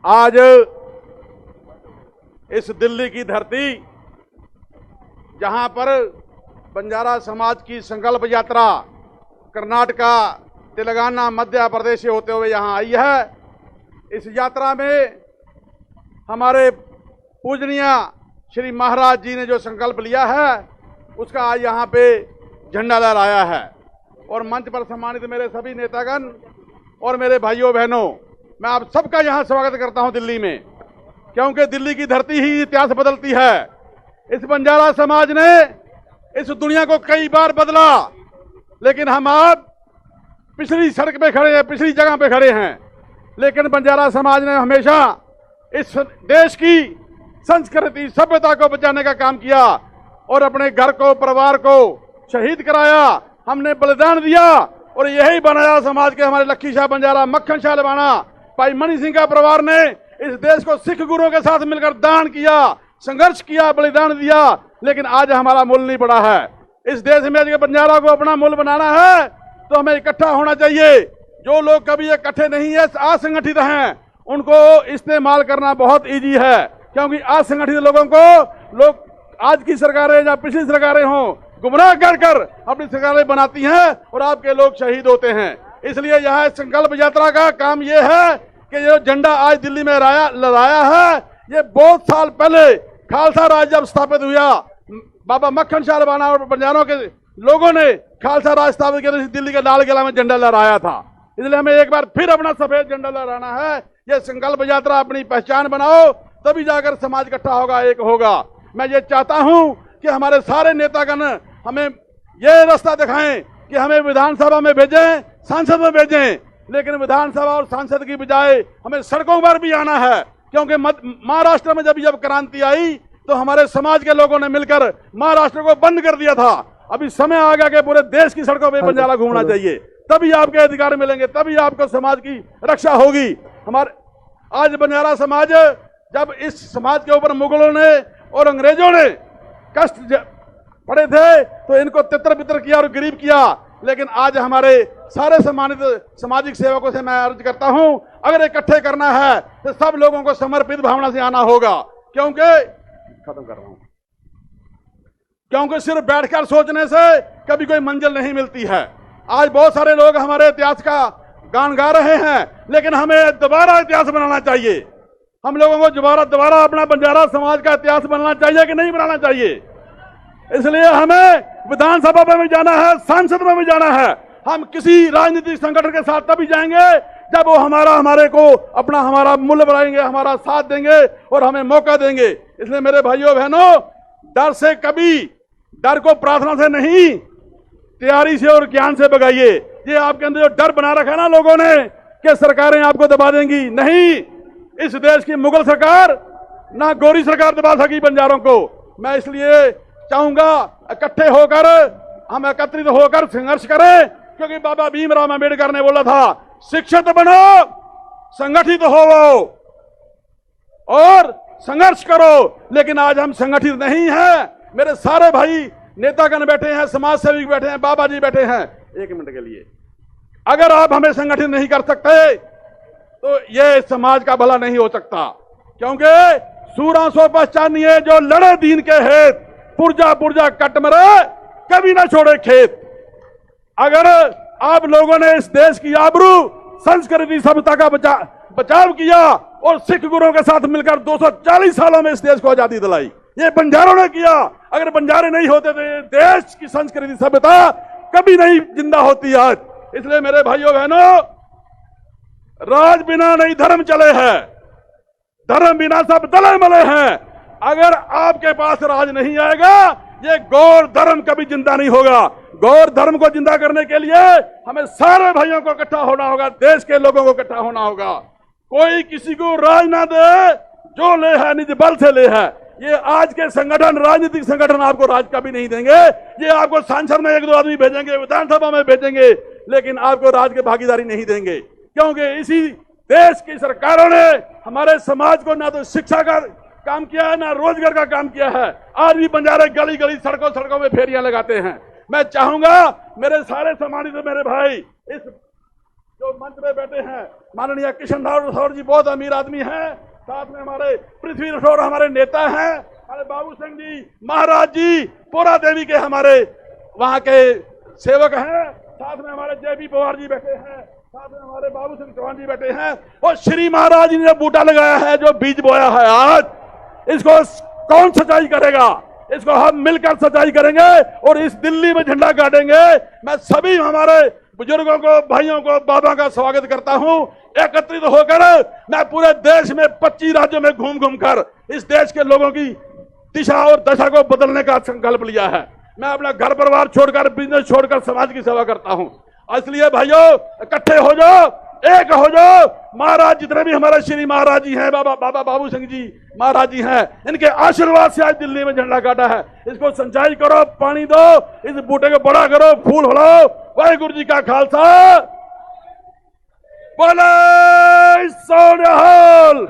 आज इस दिल्ली की धरती जहां पर बंजारा समाज की संकल्प यात्रा कर्नाटका, तेलंगाना, मध्य प्रदेश से होते हुए यहां आई है, इस यात्रा में हमारे पूजनीय श्री महाराज जी ने जो संकल्प लिया है उसका आज यहाँ पे झंडा लहराया है। और मंच पर सम्मानित मेरे सभी नेतागण और मेरे भाइयों बहनों, मैं आप सबका यहाँ स्वागत करता हूँ दिल्ली में, क्योंकि दिल्ली की धरती ही इतिहास बदलती है। इस बंजारा समाज ने इस दुनिया को कई बार बदला, लेकिन हम आप पिछली सड़क पे खड़े हैं, पिछली जगह पे खड़े हैं। लेकिन बंजारा समाज ने हमेशा इस देश की संस्कृति, सभ्यता को बचाने का काम किया और अपने घर को, परिवार को शहीद कराया। हमने बलिदान दिया और यही बनाया समाज के हमारे लक्खी शाह बंजारा, मक्खन शाह लवाना, भाई मनी सिंह का परिवार ने इस देश को सिख गुरुओं के साथ मिलकर दान किया, संघर्ष किया, बलिदान दिया। लेकिन आज हमारा मूल नहीं पड़ा है। इस देश में यदि बंजारा को अपना मूल बनाना है तो हमें इकट्ठा होना चाहिए। जो लोग कभी इकट्ठे नहीं है, असंगठित हैं, उनको इस्तेमाल करना बहुत इजी है, क्योंकि असंगठित लोगों को लोग आज की सरकारें या पिछली सरकारें हों गुमराह कर कर अपनी सरकारें बनाती हैं और आपके लोग शहीद होते हैं। इसलिए यह संकल्प यात्रा का काम यह है कि जो झंडा आज दिल्ली में लहराया है, ये बहुत साल पहले खालसा राज जब स्थापित हुआ, बाबा मक्खन शाह लवाना और बंजारों के लोगों ने खालसा राज स्थापित किया, दिल्ली के लाल किला में झंडा लहराया था। इसलिए हमें एक बार फिर अपना सफेद झंडा लहराना है। यह संकल्प यात्रा अपनी पहचान बनाओ, तभी जाकर समाज इकट्ठा होगा, एक होगा। मैं ये चाहता हूं कि हमारे सारे नेतागण हमें ये रास्ता दिखाएं कि हमें विधानसभा में भेजें, संसद में भेजें, लेकिन विधानसभा और संसद की बजाय हमें सड़कों पर भी आना है। क्योंकि महाराष्ट्र में जब क्रांति आई तो हमारे समाज के लोगों ने मिलकर महाराष्ट्र को बंद कर दिया था। अभी समय आ गया कि पूरे देश की सड़कों पर बंजारा घूमना चाहिए, तभी आपके अधिकार मिलेंगे, तभी आपको समाज की रक्षा होगी। हमारे आज बंजारा समाज, जब इस समाज के ऊपर मुगलों ने और अंग्रेजों ने कष्ट पड़े थे तो इनको तितर बितर किया और गरीब किया। लेकिन आज हमारे सारे सम्मानित सामाजिक सेवकों से मैं अर्ज करता हूं, अगर इकट्ठे करना है तो सब लोगों को समर्पित भावना से आना होगा। क्योंकि खत्म कर रहा हूं, क्योंकि सिर्फ बैठकर सोचने से कभी कोई मंजिल नहीं मिलती है। आज बहुत सारे लोग हमारे इतिहास का गान गा रहे हैं, लेकिन हमें दोबारा इतिहास बनाना चाहिए। हम लोगों को दोबारा अपना बंजारा समाज का इतिहास बनाना चाहिए कि नहीं बनाना चाहिए। इसलिए हमें विधानसभा में भी जाना है, संसद में भी जाना है। हम किसी राजनीतिक संगठन के साथ तभी जाएंगे जब वो हमारा मूल्य बढ़ाएंगे, हमारा साथ देंगे और हमें मौका देंगे। इसलिए मेरे भाइयों बहनों, डर से कभी, डर को प्रार्थना से नहीं, तैयारी से और ज्ञान से भगाइए। ये आपके अंदर जो डर बना रखा है ना लोगों ने कि सरकारें आपको दबा देंगी, नहीं, इस देश की मुगल सरकार ना गोरी सरकार दबा सकी बंजारों को। मैं इसलिए चाहूंगा इकट्ठे होकर हम एकत्रित होकर संघर्ष करें, क्योंकि बाबा भीमराव अम्बेडकर ने बोला था, शिक्षित बनो, संगठित होवो और संघर्ष करो। लेकिन आज हम संगठित नहीं हैं। मेरे सारे भाई नेतागण बैठे हैं, समाज सेवी बैठे हैं, बाबा जी बैठे हैं। एक मिनट के लिए, अगर आप हमें संगठित नहीं कर सकते तो ये समाज का भला नहीं हो सकता। क्योंकि सूरा सो पहचानिए जो लड़े दीन के हेत, पुरजा पुरजा कट मरे कभी ना छोड़े खेत। अगर आप लोगों ने इस देश की आबरू, संस्कृति, सभ्यता का बचाव किया और सिख गुरुओं के साथ मिलकर 240 सालों में इस देश को आजादी दिलाई, ये बंजारों ने किया। अगर बंजारे नहीं होते तो ये देश की संस्कृति, सभ्यता कभी नहीं जिंदा होती आज। इसलिए मेरे भाइयों बहनों, राज बिना नहीं धर्म चले हैं, धर्म बिना सब दले मले हैं। अगर आपके पास राज नहीं आएगा, ये गौर धर्म कभी जिंदा नहीं होगा। गौर धर्म को जिंदा करने के लिए हमें सारे भाइयों को इकट्ठा होना होगा, देश के लोगों को इकट्ठा होना होगा। कोई किसी को राज ना दे, जो ले है निज बल से ले है। ये आज के संगठन, राजनीतिक संगठन आपको राज कभी नहीं देंगे। ये आपको संसद में 1-2 आदमी भेजेंगे, विधानसभा में भेजेंगे, लेकिन आपको राज की भागीदारी नहीं देंगे। क्योंकि इसी देश की सरकारों ने हमारे समाज को ना तो शिक्षा का काम किया है, ना रोजगार का काम किया है। आज भी बंजारे गली गली, सड़कों में फेरियां लगाते हैं। मैं चाहूंगा मेरे सारे सम्मानित मेरे भाई, इस जो मंच में बैठे हैं, माननीय किशन राठौर जी बहुत अमीर आदमी हैं, साथ में हमारे पृथ्वी राठौर हमारे नेता हैं, हमारे बाबू सिंह जी महाराज जी पोरा देवी के हमारे वहां के सेवक हैं, साथ में हमारे जयबी पवार जी बैठे हैं, साथ में हमारे बाबू सिंह चौहान जी बैठे हैं, और श्री महाराज जी ने बूटा लगाया है जो बीज बोया है आज, इसको कौन सच्चाई करेगा? इसको हम मिलकर सच्चाई करेंगे और इस दिल्ली में झंडा गाड़ेंगे। मैं सभी हमारे बुजुर्गों को, भाइयों को, बाबा का स्वागत करता हूं। एकत्रित होकर मैं पूरे देश में 25 राज्यों में घूम घूम कर इस देश के लोगों की दिशा और दशा को बदलने का संकल्प लिया है। मैं अपना घर परिवार छोड़कर, बिजनेस छोड़कर समाज की सेवा करता हूं। इसलिए भाइयों इकट्ठे हो जाओ, एक हो जाओ। महाराज जितने भी हमारे श्री महाराज जी हैं, बाबा बाबू सिंह जी महाराज जी हैं, इनके आशीर्वाद से आज दिल्ली में झंडा काटा है। इसको सिंचाई करो, पानी दो, इस बूटे को बड़ा करो, फूल फुलाओ। वाहिगुरु जी का खालसा, बोले सो निहाल।